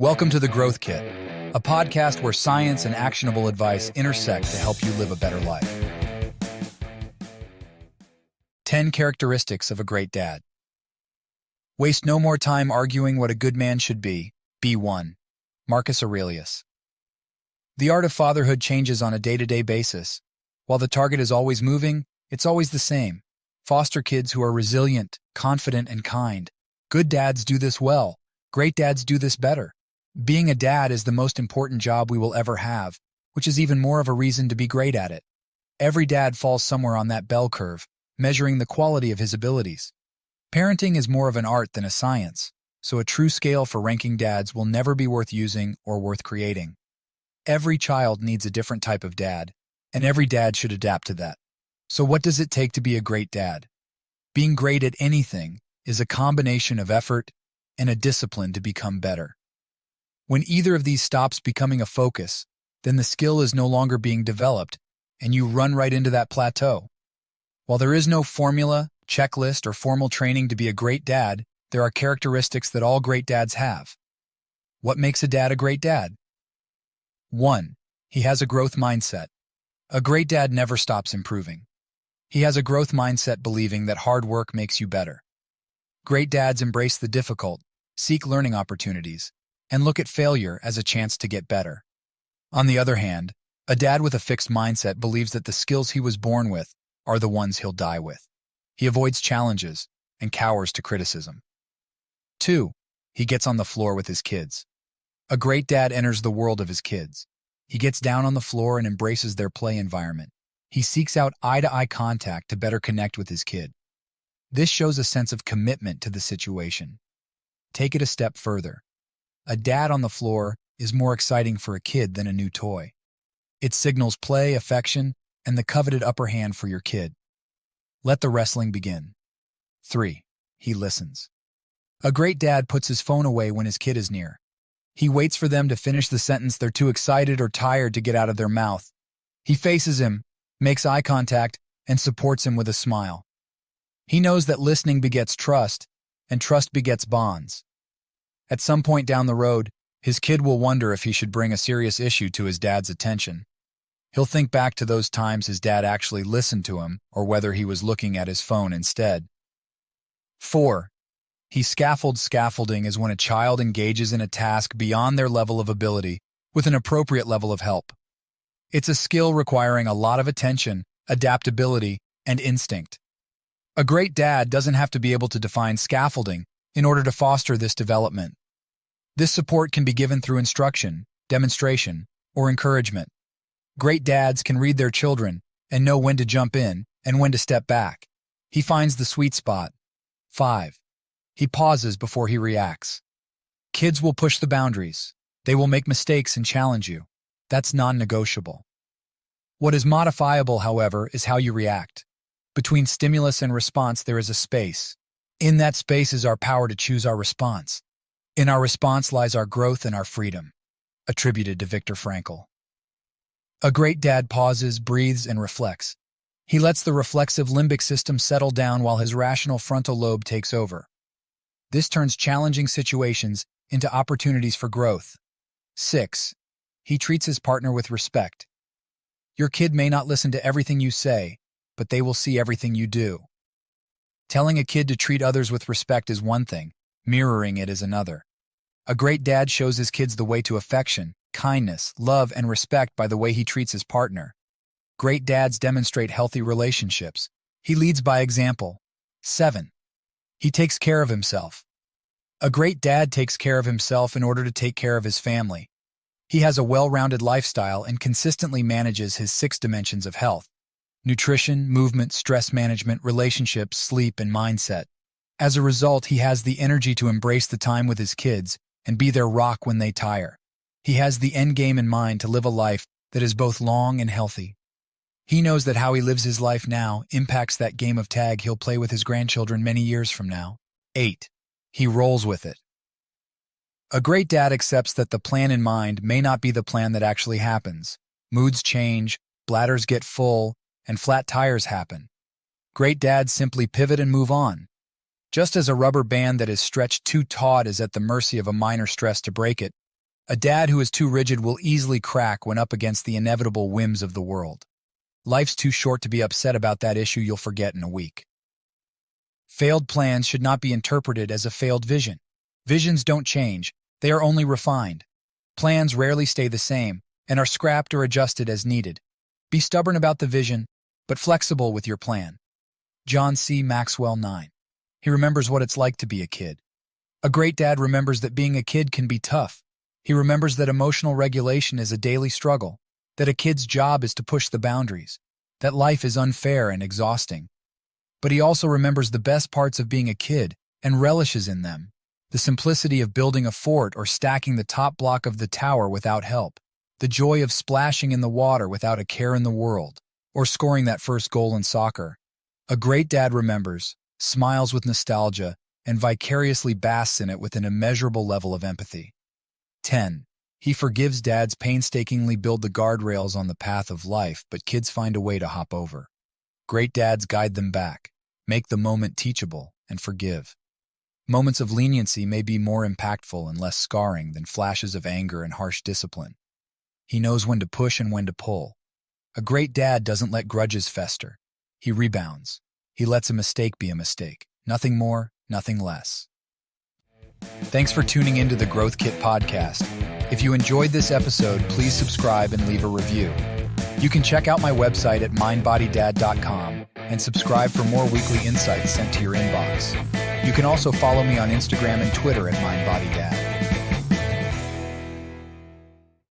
Welcome to The Growth Kit, a podcast where science and actionable advice intersect to help you live a better life. 10 characteristics of a great dad. Waste no more time arguing what a good man should be. Be one. Marcus Aurelius. The art of fatherhood changes on a day-to-day basis. While the target is always moving, it's always the same. Foster kids who are resilient, confident, and kind. Good dads do this well. Great dads do this better. Being a dad is the most important job we will ever have, which is even more of a reason to be great at it. Every dad falls somewhere on that bell curve, measuring the quality of his abilities. Parenting is more of an art than a science, so a true scale for ranking dads will never be worth using or worth creating. Every child needs a different type of dad, and every dad should adapt to that. So what does it take to be a great dad? Being great at anything is a combination of effort and a discipline to become better. When either of these stops becoming a focus, then the skill is no longer being developed, and you run right into that plateau. While there is no formula, checklist, or formal training to be a great dad, there are characteristics that all great dads have. What makes a dad a great dad? 1. He has a growth mindset. A great dad never stops improving. He has a growth mindset believing that hard work makes you better. Great dads embrace the difficult, seek learning opportunities, and look at failure as a chance to get better. On the other hand, a dad with a fixed mindset believes that the skills he was born with are the ones he'll die with. He avoids challenges and cowers to criticism. 2. He gets on the floor with his kids. A great dad enters the world of his kids. He gets down on the floor and embraces their play environment. He seeks out eye-to-eye contact to better connect with his kid. This shows a sense of commitment to the situation. Take it a step further. A dad on the floor is more exciting for a kid than a new toy. It signals play, affection, and the coveted upper hand for your kid. Let the wrestling begin. 3. He listens. A great dad puts his phone away when his kid is near. He waits for them to finish the sentence they're too excited or tired to get out of their mouth. He faces him, makes eye contact, and supports him with a smile. He knows that listening begets trust, and trust begets bonds. At some point down the road, his kid will wonder if he should bring a serious issue to his dad's attention. He'll think back to those times his dad actually listened to him or whether he was looking at his phone instead. 4. He scaffolds. Scaffolding is when a child engages in a task beyond their level of ability with an appropriate level of help. It's a skill requiring a lot of attention, adaptability, and instinct. A great dad doesn't have to be able to define scaffolding in order to foster this development. This support can be given through instruction, demonstration, or encouragement. Great dads can read their children and know when to jump in and when to step back. He finds the sweet spot. 5. He pauses before he reacts. Kids will push the boundaries. They will make mistakes and challenge you. That's non-negotiable. What is modifiable, however, is how you react. Between stimulus and response, there is a space. In that space is our power to choose our response. In our response lies our growth and our freedom. Attributed to Viktor Frankl. A great dad pauses, breathes, and reflects. He lets the reflexive limbic system settle down while his rational frontal lobe takes over. This turns challenging situations into opportunities for growth. 6. He treats his partner with respect. Your kid may not listen to everything you say, but they will see everything you do. Telling a kid to treat others with respect is one thing, mirroring it is another. A great dad shows his kids the way to affection, kindness, love, and respect by the way he treats his partner. Great dads demonstrate healthy relationships. He leads by example. 7. He takes care of himself. A great dad takes care of himself in order to take care of his family. He has a well-rounded lifestyle and consistently manages his 6 dimensions of health: nutrition, movement, stress management, relationships, sleep, and mindset. As a result, he has the energy to embrace the time with his kids and be their rock when they tire. He has the end game in mind to live a life that is both long and healthy. He knows that how he lives his life now impacts that game of tag he'll play with his grandchildren many years from now. 8. He rolls with it. A great dad accepts that the plan in mind may not be the plan that actually happens. Moods change, bladders get full, and flat tires happen. Great dads simply pivot and move on. Just as a rubber band that is stretched too taut is at the mercy of a minor stress to break it, A dad who is too rigid will easily crack when up against the inevitable whims of the world. Life's too short to be upset about that issue you'll forget in a week. Failed plans should not be interpreted as a failed vision. Visions don't change, they are only refined. Plans rarely stay the same and are scrapped or adjusted as needed. Be stubborn about the vision, but flexible with your plan. John C. Maxwell 9. He remembers what it's like to be a kid. A great dad remembers that being a kid can be tough. He remembers that emotional regulation is a daily struggle, that a kid's job is to push the boundaries, that life is unfair and exhausting. But he also remembers the best parts of being a kid and relishes in them. The simplicity of building a fort or stacking the top block of the tower without help. The joy of splashing in the water without a care in the world, or scoring that first goal in soccer. A great dad remembers, smiles with nostalgia, and vicariously basks in it with an immeasurable level of empathy. 10. He forgives dads painstakingly build the guardrails on the path of life, but kids find a way to hop over. Great dads guide them back, make the moment teachable, and forgive. Moments of leniency may be more impactful and less scarring than flashes of anger and harsh discipline. He knows when to push and when to pull. A great dad doesn't let grudges fester. He rebounds. He lets a mistake be a mistake. Nothing more, nothing less. Thanks for tuning into the Growth Kit podcast. If you enjoyed this episode, please subscribe and leave a review. You can check out my website at MindBodyDad.com and subscribe for more weekly insights sent to your inbox. You can also follow me on Instagram and Twitter at MindBodyDad.